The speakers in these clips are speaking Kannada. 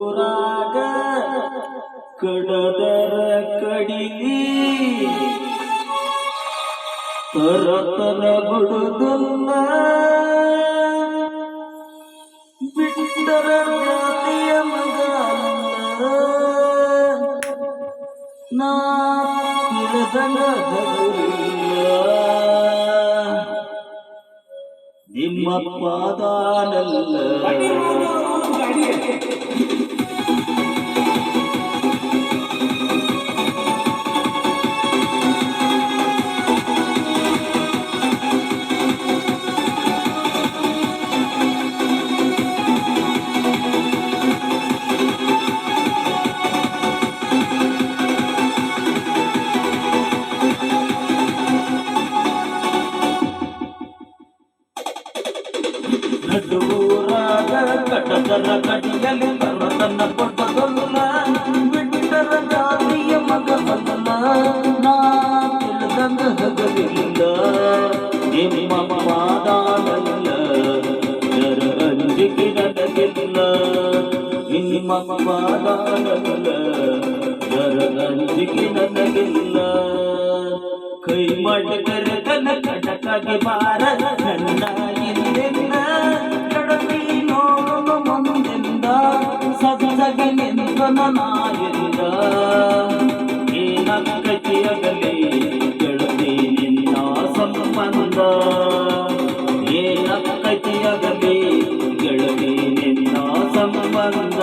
ಊರಾಗ ಕಡದರ ಕಡಿಲಿ ತರತನ ಬಿಡುದಿಲ್ಲ ಬಿಟ್ಟರ ಜಾತಿಯ ಮಗ ನಾ ತಿಳಿದಂಗ ನಿಮ್ಮ ಪಾದಾನಲ್ಲ ನಡುವೂರಾಗ ಕಟದರ ಕಡಿಯಲ್ಲಿ ತನ್ನ ಕೊಟ್ಟದಲ್ಲ ಬಿಟ್ಟರ ಜಾತಿಯ ಮಗನಲ್ಲ ನಾ ತಿಳಿದಂಗ ಹಗಲಿಲ್ಲ ನಿಮ್ಮ ಪಾದಾನಲ್ಲ ಜರ ಅಂಜಿಕೆ ನನಗಿಲ್ಲ ನಿಮ್ಮ ಪಾದಾನಲ್ಲ ಜರ ಅಂಜಿಕೆ ನನಗಿಲ್ಲ ಕೈ ಮಾಡಿ ಕರೆದನ ಕಟಕಾಗಿ ಬಾರ ನನ್ನ ಹಿಂದೆನ್ನ ಕಡತಿ ನೋಡಲು ಮುಂದೆಂದ ಸದಸಗೆ ನಿಂತನ ನಾಯರಿಂದ ಏನಕ್ಕಚಿಯಗಲಿ ಗೆಳತಿ ನಿನ್ನ ಸಂಬಂಧ ಏನಕ್ಕಚಿಯಗಲಿ ಗೆಳತಿ ನಿನ್ನ ಸಂಬಂಧ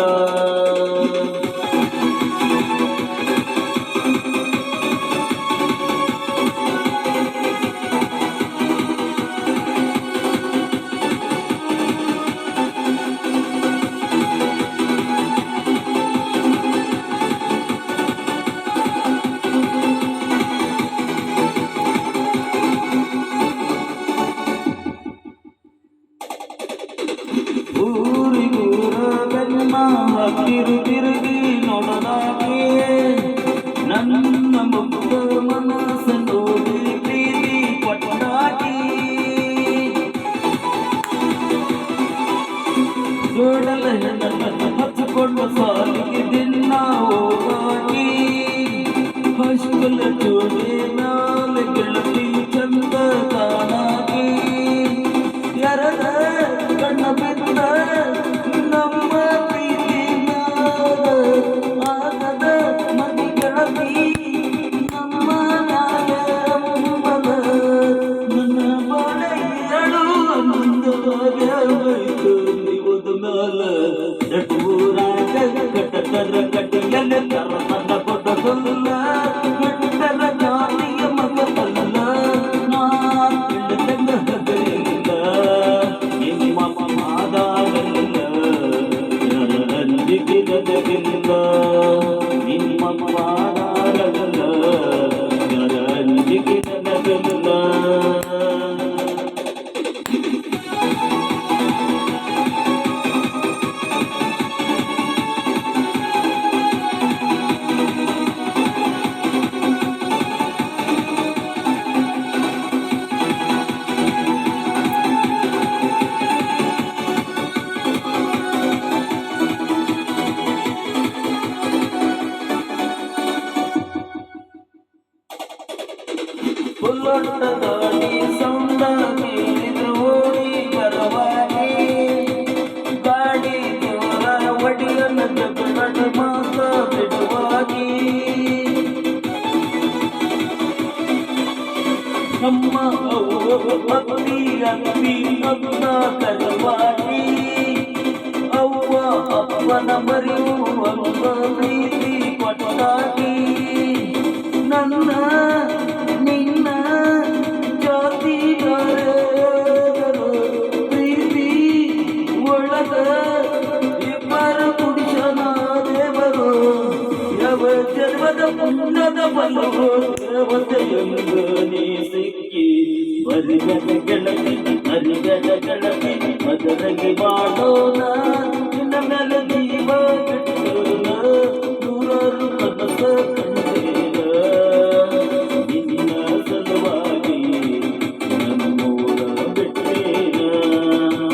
ತಿರುಗಿ ನೋಡದಾಗೆ ನನ್ನ ಮುಗ್ಧ ಮನಸ್ಸು ನೋಡಿ ಪ್ರೀತಿ ಕೊಟ್ಟಾಗಿ ಜೋಡಲ ಹೆಣ್ಣನ್ನು ಹಚ್ಚಿಕೊಂಡು ಸಾಲಿಗೆ ದಿನ ಹೋಗಿ ಹಸ್ಕಲ ಜೋಡಿ ಮ್ಯಾಲ ಗೆಳತಿ ಚಂದ ತಾನಾಗಿ ಎರಡ ಕಣ್ಣ ಬಿದ್ದ ನಮ್ಮ ಪ್ರೀತಿ ಆಗದ ಮತಿ ಗೆಳತಿ ನಮ್ಮ ನ್ಯಾಯಂಬಲ ನನ್ನ ಬಾಳೆಗಳು ಮುಂದವಾಗ್ಯಾವೈತು ಇವದ ಮ್ಯಾಲ ನಡುವೂರಾಗ ಕಟಕರ ಕಟಿಯಲ್ಲಿ ತರತನ ಕೊಡದಲ್ಲ ಬಿಟ್ಟರ ಜಾತಿಯ ಮಗನಲ್ಲ ನಾ ತಿಳಿದಂಗ ಹಗಲಿಲ್ಲ ನಿಮ್ಮ ಪಾದಾನಲ್ಲ ಜರ ಅಂಜಿಕೆ ನನಗಿಲ್ಲ ನಿಮ್ಮ ಪಾದಾನಲ್ಲ ಜರ ಅಂಜಿಕೆ ನನಗಿಲ್ಲ ಪುಲ್ಲೊಟ್ಟ ಗಾಡಿ ಸೌಂಡ ಕೇಳಿದ್ರು ಓಡಿ ಬರವಾಗಿ ಗಾಡಿ ಜೋರ ಒಡಿಯನ್ನ ಜಗಳ ಮಾತ ಬಿಡುವಾಗಿ ನಮ್ಮ ಅತ್ತಿ ಅತ್ತಿ ಅತ್ತ ಕರವಾಗಿ ಅವ್ವ ಅಪ್ಪನ ಮರೆಯುವಂತ ಪ್ರೀತಿ ಕೊಟ್ಟಾಗಿ ನನ್ನ ನಿನ್ನ ಜಾತಿ ಪ್ರೀತಿ ಒಳಗ ಇಬ್ಬರು ಪುರುಷನ ದೇವರು ಯಾವ ಜನ್ಮದ ಪುಣ್ಯದ ಬಲವೋ ದೇವತೆಯಂಗ ನೀ ಸಿಕ್ಕಿ ಮರಿಗದ ಗೆಳತಿ ಮರಿಗದ ಗೆಳತಿ ಮದರಗೆ ಮಾಡೋಣ ನಿನ್ನ ಮೇಲೆ ಜೀವ ಬಿಟ್ಟೋಣ ನೂರಾರು ಕನಸ ಕಂಡೇನ ನಿನ್ನ ಸಲುವಾಗಿ ನಮ್ಮೂರ ಬಿಟ್ಟೇನ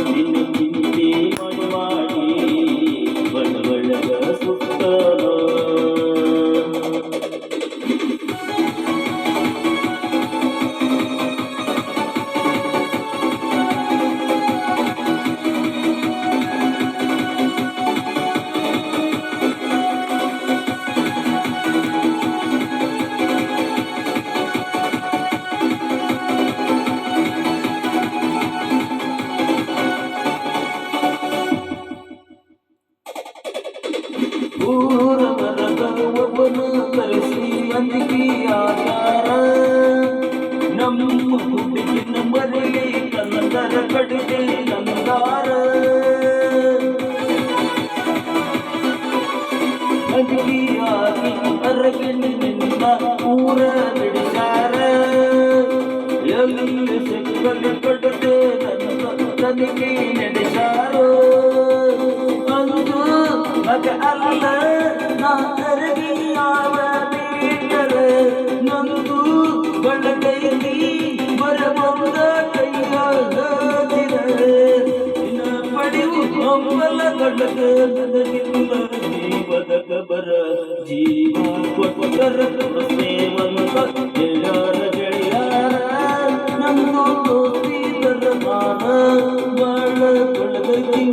ನಿನ್ನ ಚಿಂತೆ ಮಾಡಿ ಬಡಬಡಗ ಊರವರ ಒಬ್ಬನ ಕರೆಸಿ ಅಂದಿಗೆ ಆಚಾರ ನಮ್ಮ ಹುಡುಗಿನ ಮರೆಗೆ ಕನ್ನಡರ ಕಡೆಗೆ ನಂದಾರ ಅಂದಿಗೆಯಾಗಿ ಅರಗಿನಿಂದ ಊರ ಬಿಡಿಸಾರ ಎಲ್ಲಿ ಸಿಕ್ಕಲಿ ಕಡದೆ ತನಿಖೆ ನಡೆಸಾರೋ ಅಂದು ಮಗ ಅಲ್ಲ ನಾ ಅರಗಿಯಾವ ಬೀಟರ ನಂದು ಬಳಗೈಲಿ ಬರಬಂದ ಕೈಯ ಪಡೆಯು ಹಂಬಲ ಗಡಗ ನನಗಿಲ್ಲ ಜೀವದ ಕಬರ ಜೀವ ಕೊಟ್ಟರ ಸೇವಂತ ಗೆಳೆಯರ ಗೆಳೆಯರ ನಂದು ದೋಸ್ತಿ ದರಮಾನ ಬಾಳ ಬೆಳಗೈತಿ